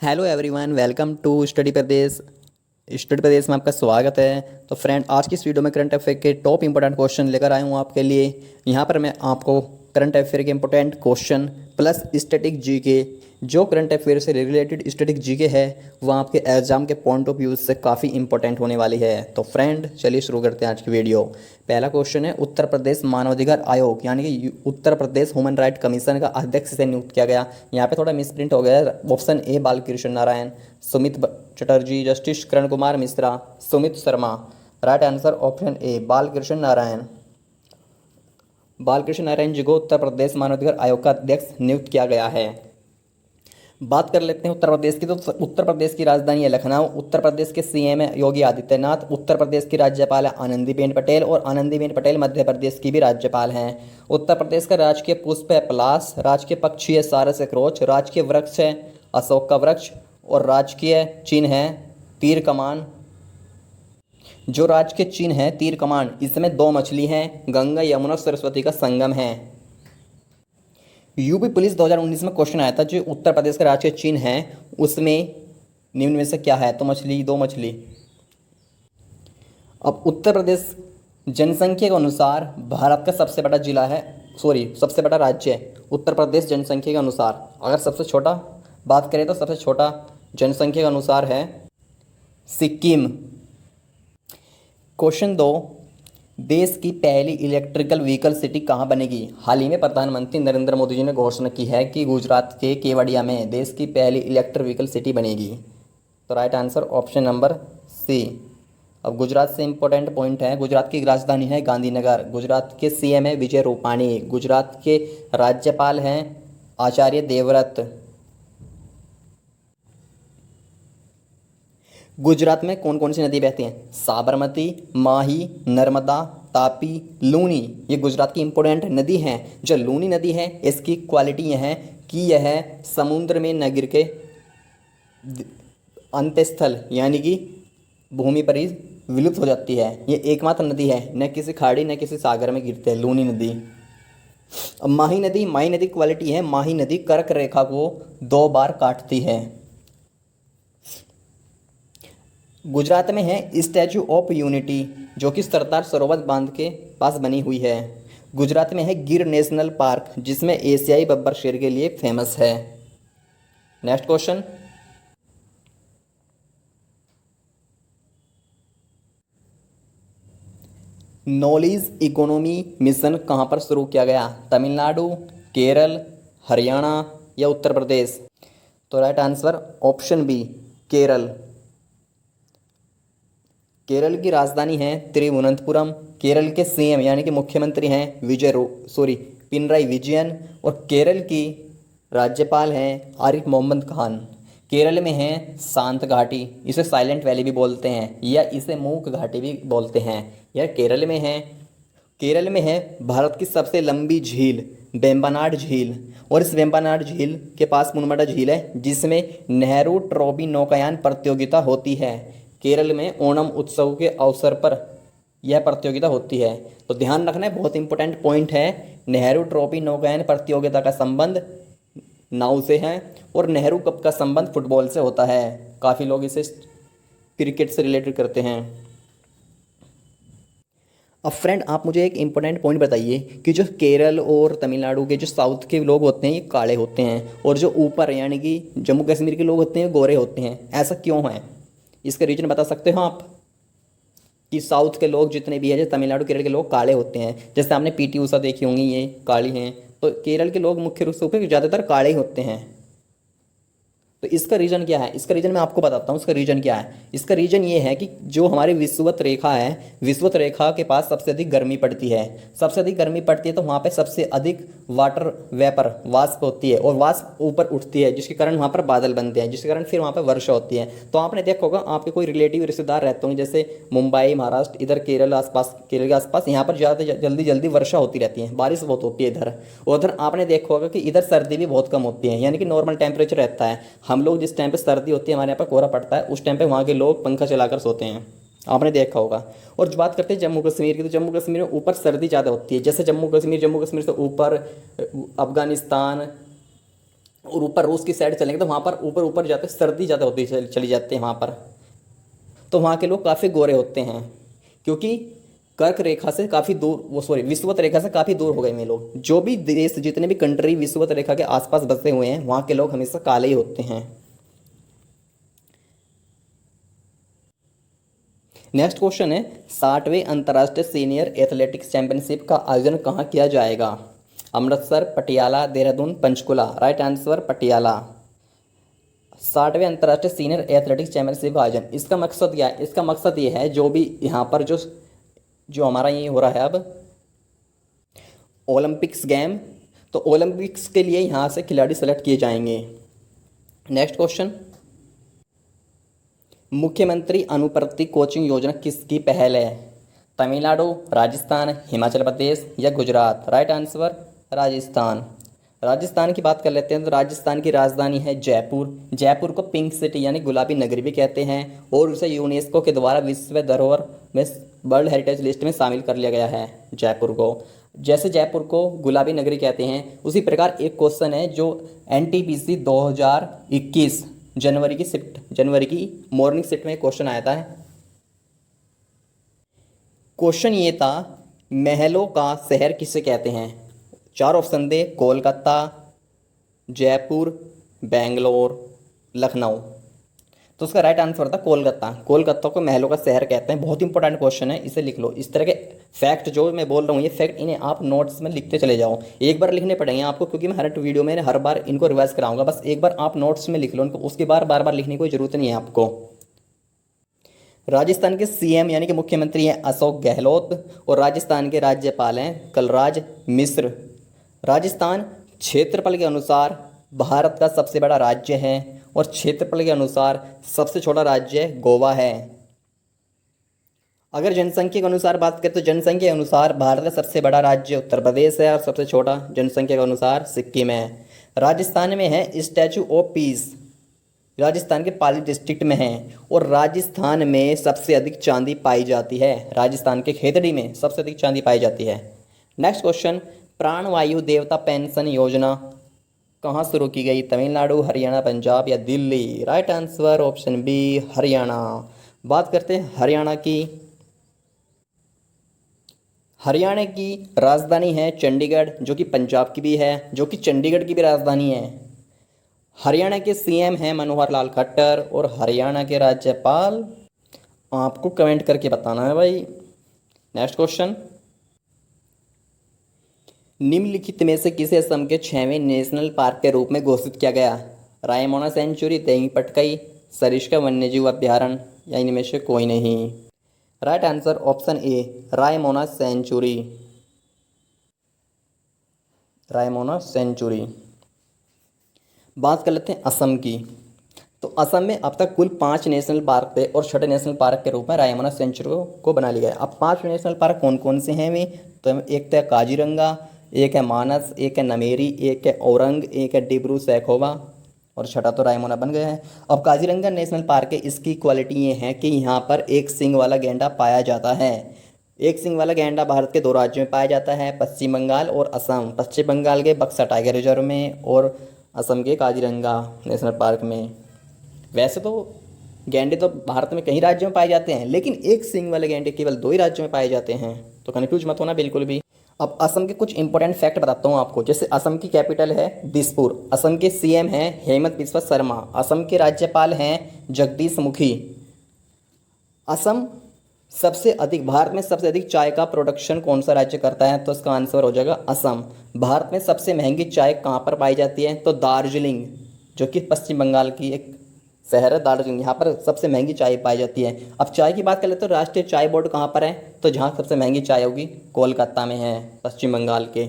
Hello everyone, welcome to study Pradesh में आपका स्वागत है। तो फ्रेंड, आज की इस वीडियो में करंट अफेयर के टॉप इंपोर्टेंट क्वेश्चन लेकर आया हूँ आपके लिए। यहाँ पर मैं आपको करंट अफेयर के important question plus static GK, जो करंट अफेयर से रिलेटेड स्टैटिक जीके है वो आपके एग्जाम के पॉइंट ऑफ व्यू से काफ़ी इंपॉर्टेंट होने वाली है। तो फ्रेंड, चलिए शुरू करते हैं आज की वीडियो। पहला क्वेश्चन है, उत्तर प्रदेश मानवाधिकार आयोग यानी कि Uttar Pradesh human right commission का अध्यक्ष से नियुक्त किया गया। यहाँ पे थोड़ा मिसप्रिंट हो गया है। Option A Balakrishna Narayan, Sumit Chatterjee, justice Kiran Kumar Mishra, Sumit Sharma. Right answer option A Balakrishna Narayan. Balakrishna Narayan ji को उत्तर प्रदेश मानवाधिकार आयोग का अध्यक्ष नियुक्त किया गया है। बात कर लेते हैं उत्तर प्रदेश की। तो उत्तर प्रदेश की राजधानी है लखनऊ। उत्तर प्रदेश के सीएम है योगी आदित्यनाथ। उत्तर प्रदेश की राज्यपाल है आनंदीबेन पटेल, और आनंदीबेन पटेल मध्य प्रदेश की भी राज्यपाल हैं। उत्तर प्रदेश का राजकीय पुष्प है पलाश, राजकीय पक्षी है सारस एक्रोच, राजकीय वृक्ष है अशोक का वृक्ष, और राजकीय चिन्ह है तीर कमान। जो राजकीय चिन्ह है तीर कमान, इसमें दो मछली हैं, गंगा यमुना सरस्वती का संगम है। यूपी पुलिस 2019 में क्वेश्चन आया था, जो उत्तर प्रदेश का राष्ट्रीय चिन्ह है उसमें निम्न में से क्या है? तो मछली, दो मछली। अब उत्तर प्रदेश जनसंख्या के अनुसार भारत का सबसे बड़ा जिला है, सबसे बड़ा राज्य है उत्तर प्रदेश जनसंख्या के अनुसार। अगर सबसे छोटा बात करें तो सबसे छोटा जनसंख्या के अनुसार है सिक्किम। क्वेश्चन 2, देश की पहली इलेक्ट्रिकल व्हीकल सिटी कहाँ बनेगी? हाल ही में प्रधानमंत्री नरेंद्र मोदी जी ने घोषणा की है कि गुजरात के केवड़िया में देश की पहली इलेक्ट्रिक व्हीकल सिटी बनेगी। तो right answer option number C. अब गुजरात से इंपॉर्टेंट पॉइंट है, गुजरात की राजधानी है गांधीनगर, गुजरात के सीएम है विजय रूपाणी, गुजरात के राज्यपाल हैं आचार्य देवव्रत। गुजरात में कौन कौन सी नदी बहती हैं? साबरमती, माही, नर्मदा, तापी, लूनी। ये गुजरात की इंपॉर्टेंट नदी हैं। जो लूनी नदी है इसकी क्वालिटी यह है कि यह समुद्र में न गिर के अंतस्थल यानी कि भूमि पर ही विलुप्त हो जाती है। ये एकमात्र नदी है, न किसी खाड़ी न किसी सागर में गिरती है लूनी नदी। अब माही नदी की क्वालिटी है, माही नदी कर्क रेखा को 2 बार काटती है। गुजरात में है स्टैचू ऑफ यूनिटी, जो कि सरदार सरोवर बांध के पास बनी हुई है। गुजरात में है गिर नेशनल पार्क, जिसमें एशियाई बब्बर शेर के लिए फेमस है। Next question, knowledge economy mission कहाँ पर शुरू किया गया? तमिलनाडु, केरल, हरियाणा या उत्तर प्रदेश? तो right answer option B Kerala. Kerala की राजधानी है तिरुवनंतपुरम। केरल के सीएम यानी कि मुख्यमंत्री हैं पिनराई विजयन, और केरल की राज्यपाल हैं आरिफ मोहम्मद खान। केरल में है शांत घाटी, इसे साइलेंट वैली भी बोलते हैं या इसे मूक घाटी भी बोलते हैं। यह केरल में है भारत की सबसे लंबी झील वेम्बनाड झील, और इस वेम्बनाड झील के पास मुनमटा झील है, जिसमें नेहरू ट्रॉफी नौकायान प्रतियोगिता होती है। केरल में ओणम उत्सव के अवसर पर यह प्रतियोगिता होती है। तो ध्यान रखना है, बहुत इंपॉर्टेंट पॉइंट है। नेहरू ट्रॉफी नौकायन प्रतियोगिता का संबंध नाव से है, और नेहरू कप का संबंध फुटबॉल से होता है। काफ़ी लोग इसे क्रिकेट से रिलेटेड करते हैं। अब फ्रेंड, आप मुझे एक इम्पोर्टेंट पॉइंट बताइए कि जो केरल और तमिलनाडु के जो साउथ के लोग होते हैं ये काले होते हैं, और जो ऊपर यानी कि जम्मू कश्मीर के लोग होते हैं गोरे होते हैं। ऐसा क्यों है? इसका रीजन बता सकते हो आप? कि साउथ के लोग जितने भी हैं, जैसे तमिलनाडु केरल के लोग काले होते हैं। जैसे आपने पीटी उषा देखी होंगी, ये काली हैं। तो केरल के लोग मुख्य रूप से ज़्यादातर काले ही होते हैं। तो इसका रीज़न क्या है? इसका रीज़न मैं आपको बताता हूँ। इसका रीज़न क्या है? इसका रीज़न ये है कि जो हमारी विषुवत रेखा है, विषुवत रेखा के पास सबसे अधिक गर्मी पड़ती है। सबसे अधिक गर्मी पड़ती है तो वहाँ पे सबसे अधिक वाटर वेपर वाष्प होती है, और वाष्प ऊपर उठती है, जिसके कारण वहाँ पर बादल बनते हैं, जिसके कारण फिर वहाँ पर वर्षा होती है। तो आपने देखा होगा, आपके कोई रिलेटिव रिश्तेदार रहते होंगे जैसे मुंबई, महाराष्ट्र, इधर केरल के आसपास, यहाँ पर ज़्यादा जल्दी वर्षा होती रहती है, बारिश बहुत होती है इधर। उधर आपने देखा होगा कि इधर सर्दी भी बहुत कम होती है, यानी कि नॉर्मल टेम्परेचर रहता है। हम लोग जिस टाइम पे सर्दी होती है, हमारे यहाँ पर कोहरा पड़ता है, उस टाइम पे वहाँ के लोग पंखा चलाकर सोते हैं, आपने देखा होगा। और जो बात करते हैं जम्मू कश्मीर की, तो जम्मू कश्मीर में ऊपर सर्दी ज़्यादा होती है। जैसे जम्मू कश्मीर से ऊपर अफगानिस्तान, और ऊपर रूस की साइड चलेंगे तो वहाँ पर ऊपर ऊपर जाते सर्दी ज़्यादा होती चली जाती है वहाँ पर, तो वहाँ के लोग काफ़ी गोरे होते हैं, क्योंकि कर्क रेखा से काफ़ी दूर, वो सॉरी विषुवत रेखा से काफ़ी दूर हो गए हैं लोग। जो भी देश, जितने भी कंट्री विषुवत रेखा के आसपास बसे हुए हैं, वहाँ के लोग हमेशा काले ही होते हैं। नेक्स्ट क्वेश्चन है 60वें अंतर्राष्ट्रीय सीनियर एथलेटिक्स चैंपियनशिप का आयोजन कहाँ किया जाएगा? अमृतसर, पटियाला, देहरादून, पंचकुला। Right answer Patiala. 60वें अंतर्राष्ट्रीय सीनियर एथलेटिक्स चैंपियनशिप का आयोजन, इसका मकसद क्या है? इसका मकसद ये है, जो भी यहाँ पर जो जो हमारा ये हो रहा है अब ओलंपिक्स गेम, तो ओलंपिक्स के लिए यहाँ से खिलाड़ी सेलेक्ट किए जाएंगे। नेक्स्ट क्वेश्चन, मुख्यमंत्री अनुप्रति कोचिंग योजना किसकी पहल है? तमिलनाडु, राजस्थान, हिमाचल प्रदेश या गुजरात? Right answer Rajasthan. राजस्थान की बात कर लेते हैं तो राजस्थान की राजधानी है जयपुर। जयपुर को पिंक सिटी यानी गुलाबी नगरी भी कहते हैं, और उसे यूनेस्को के द्वारा विश्व धरोहर में वर्ल्ड हेरिटेज लिस्ट में शामिल कर लिया गया है जयपुर को। जैसे जयपुर को गुलाबी नगरी कहते हैं, उसी प्रकार एक क्वेश्चन है जो एनटीपीसी 2021 जनवरी की मॉर्निंग शिफ्ट में क्वेश्चन आया था। क्वेश्चन ये था, महलों का शहर किसे कहते हैं? 4 ऑप्शन दे, कोलकाता, जयपुर, बेंगलोर, लखनऊ। तो उसका राइट आंसर था कोलकाता। कोलकाता को महलों का शहर कहते हैं। बहुत इंपॉर्टेंट क्वेश्चन है, इसे लिख लो। इस तरह के फैक्ट जो मैं बोल रहा हूँ, ये फैक्ट इन्हें आप नोट्स में लिखते चले जाओ। एक बार लिखने पड़ेंगे आपको, क्योंकि मैं हर वीडियो में हर बार इनको रिवाइज कराऊंगा। बस एक बार आप नोट्स में लिख लो इनको, उसके बार बार लिखने की कोई जरूरत नहीं है आपको। राजस्थान के सीएम यानी कि मुख्यमंत्री हैं अशोक गहलोत, और राजस्थान के राज्यपाल हैं कलराज मिश्र। राजस्थान क्षेत्रफल के अनुसार भारत का सबसे बड़ा राज्य है, और क्षेत्रफल के अनुसार सबसे छोटा राज्य गोवा है। अगर जनसंख्या के अनुसार बात करें तो जनसंख्या के अनुसार भारत का सबसे बड़ा राज्य उत्तर प्रदेश है, और सबसे छोटा जनसंख्या के अनुसार सिक्किम है। राजस्थान में है स्टैचू ऑफ पीस, राजस्थान के पाली डिस्ट्रिक्ट में है, और राजस्थान में सबसे अधिक चांदी पाई जाती है। राजस्थान के खेतड़ी में सबसे अधिक चांदी पाई जाती है। नेक्स्ट क्वेश्चन, प्राणवायु देवता पेंशन योजना कहाँ शुरू की गई? तमिलनाडु, हरियाणा, पंजाब या Delhi? Right answer option B Haryana. बात करते हैं हरियाणा की। हरियाणा की राजधानी है चंडीगढ़, जो कि पंजाब की भी है, जो कि चंडीगढ़ की भी राजधानी है। हरियाणा के सीएम हैं मनोहर लाल खट्टर, और हरियाणा के राज्यपाल आपको कमेंट करके बताना है भाई। नेक्स्ट क्वेश्चन, निम्नलिखित में से किसे असम के 6वें नेशनल पार्क के रूप में घोषित किया गया? रायमोना सेंचुरी, देंगी पटकई, सरिस्का वन्यजीव अभ्यारण्य या इनमें से कोई नहीं? Right answer option A Raimona sanctuary. Raimona sanctuary. बात कर लेते हैं असम की। तो असम में अब तक कुल 5 नेशनल पार्क थे, और 6ठे नेशनल पार्क के रूप में रायमोना सेंचुरी को बना लिया गया। अब 5 नेशनल पार्क कौन कौन से हैं वे? तो एक तो काजीरंगा, एक है मानस, एक है नमेरी, एक है औरंग, एक है डिब्रू सैखोवा, और छठा तो रायमोना बन गया है। अब काजीरंगा नेशनल पार्क है, इसकी क्वालिटी ये है कि यहाँ पर एक सींग वाला गैंडा पाया जाता है। एक सींग वाला गैंडा भारत के 2 राज्यों में पाया जाता है, पश्चिम बंगाल और असम। पश्चिम बंगाल के बक्सा टाइगर रिजर्व में, और असम के काजीरंगा नेशनल पार्क में। वैसे तो गैंडे तो भारत में कई राज्यों में पाए जाते हैं, लेकिन एक सींग वाले गैंडे केवल 2 ही राज्यों में पाए जाते हैं, तो कन्फ्यूज मत होना बिल्कुल भी। अब असम के कुछ इंपॉर्टेंट फैक्ट बताता हूँ आपको। जैसे असम की कैपिटल है दिसपुर, असम के सीएम हैं हेमंत बिस्वा शर्मा, असम के राज्यपाल हैं जगदीश मुखी। असम सबसे अधिक, भारत में सबसे अधिक चाय का प्रोडक्शन कौन सा राज्य करता है? तो इसका आंसर हो जाएगा असम। भारत में सबसे महंगी चाय कहाँ पर पाई जाती है? तो दार्जिलिंग, जो कि पश्चिम बंगाल की एक शहर है दार्जिलिंग, यहाँ पर सबसे महंगी चाय पाई जाती है। अब चाय की बात कर लेते तो राष्ट्रीय चाय बोर्ड कहाँ पर है? तो जहाँ सबसे महंगी चाय होगी कोलकाता में है, पश्चिम बंगाल के।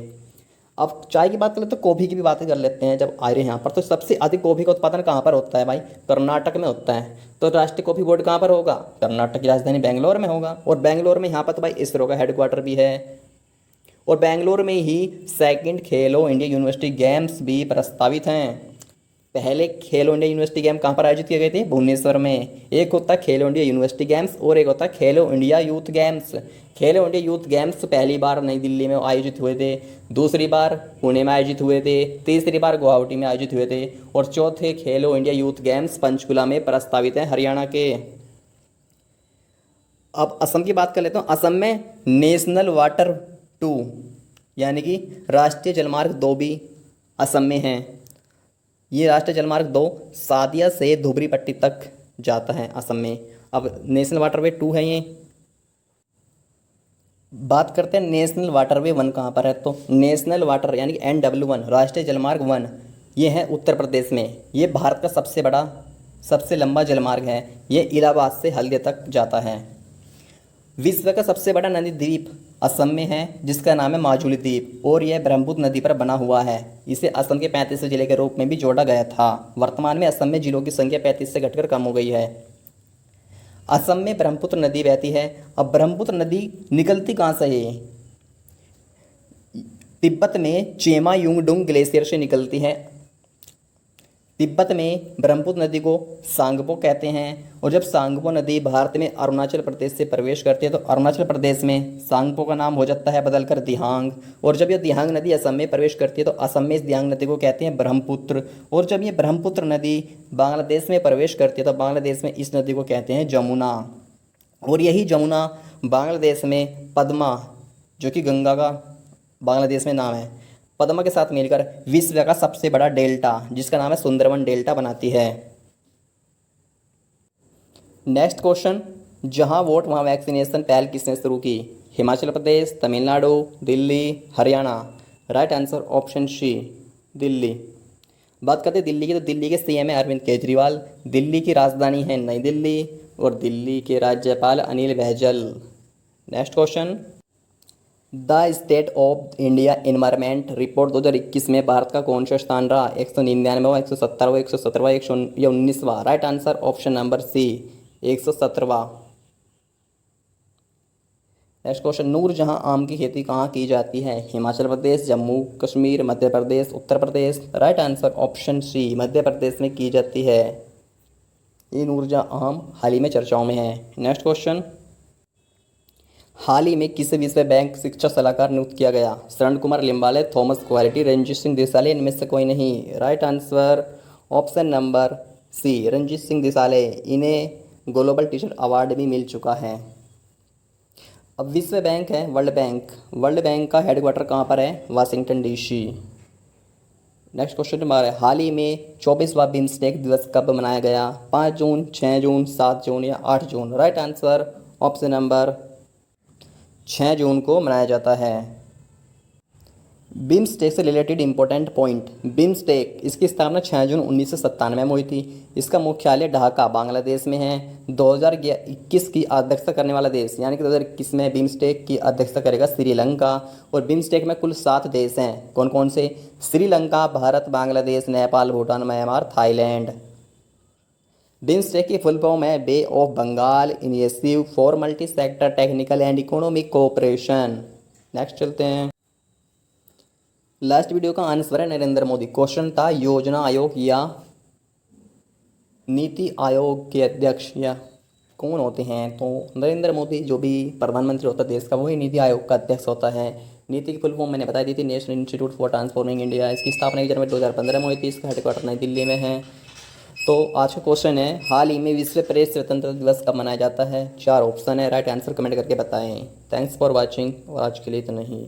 अब चाय की बात कर लेते तो कॉफ़ी की भी बात कर लेते हैं। जब आ रहे हैं यहाँ पर, तो सबसे अधिक कॉफ़ी का उत्पादन कहाँ पर होता है भाई? कर्नाटक में होता है। तो राष्ट्रीय कॉफ़ी बोर्ड कहाँ पर होगा? कर्नाटक की राजधानी बेंगलोर में होगा। और बेंगलोर में यहाँ पर तो भाई इसरो का हेडक्वार्टर भी है, और बेंगलोर में ही 2nd खेलो इंडिया यूनिवर्सिटी गेम्स भी प्रस्तावित हैं। पहले खेलो इंडिया यूनिवर्सिटी गेम कहाँ पर आयोजित किए गए थे? भुवनेश्वर में। एक होता है खेलो इंडिया यूनिवर्सिटी गेम्स और एक होता है खेलो इंडिया यूथ गेम्स। खेलो इंडिया यूथ गेम्स पहली बार नई दिल्ली में आयोजित हुए थे, दूसरी बार पुणे में आयोजित हुए थे, तीसरी बार गुवाहाटी में आयोजित हुए थे और चौथे खेलो इंडिया यूथ गेम्स पंचकुला में प्रस्तावित हैं, हरियाणा के। अब असम की बात कर लेता हूँ। असम में नेशनल वाटर 2 यानी कि राष्ट्रीय जलमार्ग 2 भी असम में हैं। ये राष्ट्रीय जलमार्ग 2 सादिया से धुबरी पट्टी तक जाता है असम में। अब नेशनल वाटरवे 2 है ये। बात करते हैं नेशनल वाटरवे 1 कहाँ पर है। तो नेशनल वाटर यानी कि NW1 राष्ट्रीय जलमार्ग 1 ये है उत्तर प्रदेश में। ये भारत का सबसे बड़ा सबसे लंबा जलमार्ग है। ये इलाहाबाद से हल्दिया तक जाता है। विश्व का सबसे बड़ा नदी द्वीप असम में है जिसका नाम है माजुली द्वीप और यह ब्रह्मपुत्र नदी पर बना हुआ है। इसे असम के 35 जिले के रूप में भी जोड़ा गया था। वर्तमान में असम में जिलों की संख्या 35 से घटकर कम हो गई है। असम में ब्रह्मपुत्र नदी बहती है। अब ब्रह्मपुत्र नदी निकलती कहाँ से है? तिब्बत में चेमा युंगडुंग ग्लेशियर से निकलती है। तिब्बत में ब्रह्मपुत्र नदी को सांगपो कहते हैं और जब सांगपो नदी भारत में अरुणाचल प्रदेश से प्रवेश करती है तो अरुणाचल प्रदेश में सांगपो का नाम हो जाता है बदलकर दिहांग। और जब यह दिहांग नदी असम में प्रवेश करती है तो असम में इस दिहांग नदी को कहते हैं ब्रह्मपुत्र। और जब ये ब्रह्मपुत्र नदी बांग्लादेश में प्रवेश करती है तो बांग्लादेश में इस नदी को कहते हैं जमुना। और यही जमुना बांग्लादेश में पद्मा, जो कि गंगा का बांग्लादेश में नाम है, पद्मा के साथ मिलकर विश्व का सबसे बड़ा डेल्टा जिसका नाम है सुंदरवन डेल्टा बनाती है। नेक्स्ट क्वेश्चन, जहां वोट वहां वैक्सीनेशन पहल किसने शुरू की? Himachal Pradesh, Tamil Nadu, Delhi, Haryana. Right answer option C, Delhi. बात करते हैं दिल्ली की, तो दिल्ली के CM है अरविंद केजरीवाल। दिल्ली की राजधानी है नई दिल्ली और दिल्ली के राज्यपाल Anil Baijal. Next question, the state of India environment report 2021 में भारत का कौन सा स्थान रहा? 199वां, 170वां, 117वां, 119वां। Right answer option number C, 117वां। नेक्स्ट क्वेश्चन, नूरजहां आम की खेती कहाँ की जाती है? Himachal Pradesh, Jammu Kashmir, Madhya Pradesh, Uttar Pradesh. Right answer option C, Madhya Pradesh में की जाती है। ये नूरजहां आम हाल ही में चर्चाओं में है। नेक्स्ट क्वेश्चन, हाल ही में किसे विश्व बैंक शिक्षा सलाहकार नियुक्त किया गया? शरण कुमार लिम्बाले, थॉमस क्वालिटी, रंजीत सिंह देसाले, इनमें से कोई नहीं। Right answer option number C, Ranjit Singh Disale. इन्हें ग्लोबल टीचर अवार्ड भी मिल चुका है। अब विश्व बैंक है वर्ल्ड बैंक। वर्ल्ड बैंक का हेडक्वार्टर कहाँ पर है? Washington DC। नेक्स्ट क्वेश्चन हमारा, हाल ही में 24वां बिम्स्टेक दिवस कब मनाया गया? 5 जून, 6 जून, 7 जून या 8 जून। राइट आंसर ऑप्शन नंबर 6 जून को मनाया जाता है। बिम्स्टेक से रिलेटेड इंपॉर्टेंट पॉइंट, बिम्स्टेक इसकी स्थापना 6 जून 1997 में हुई थी। इसका मुख्यालय ढाका बांग्लादेश में है। 2021 की अध्यक्षता करने वाला देश यानी कि 2021 में बिम्स्टेक की अध्यक्षता करेगा श्रीलंका। और बिम्स्टेक में कुल 7 देश हैं। कौन कौन से? Sri Lanka, Bharat, Bangladesh, Nepal, Bhutan, Myanmar, Thailand. BIMSTEC की फुल फॉर्म है bay of Bengal initiative for multi sector technical and economic cooperation. Next चलते हैं। लास्ट वीडियो का आंसर है नरेंद्र मोदी। क्वेश्चन था योजना आयोग या नीति आयोग के अध्यक्ष या कौन होते हैं? तो नरेंद्र मोदी जो भी प्रधानमंत्री होता है देश का वही नीति आयोग का अध्यक्ष होता है। नीति की फुल फॉर्म मैंने बता दी थी, national institute for transforming India. इसकी स्थापना जनवरी 2015 में हुई थी। इसका हेडक्वार्टर नई दिल्ली में है। तो आज का क्वेश्चन है, हाल ही में विश्व प्रेस स्वतंत्रता दिवस कब मनाया जाता है? 4 ऑप्शन है। राइट आंसर कमेंट करके बताएं। थैंक्स फॉर वॉचिंग और आज के लिए इतना ही।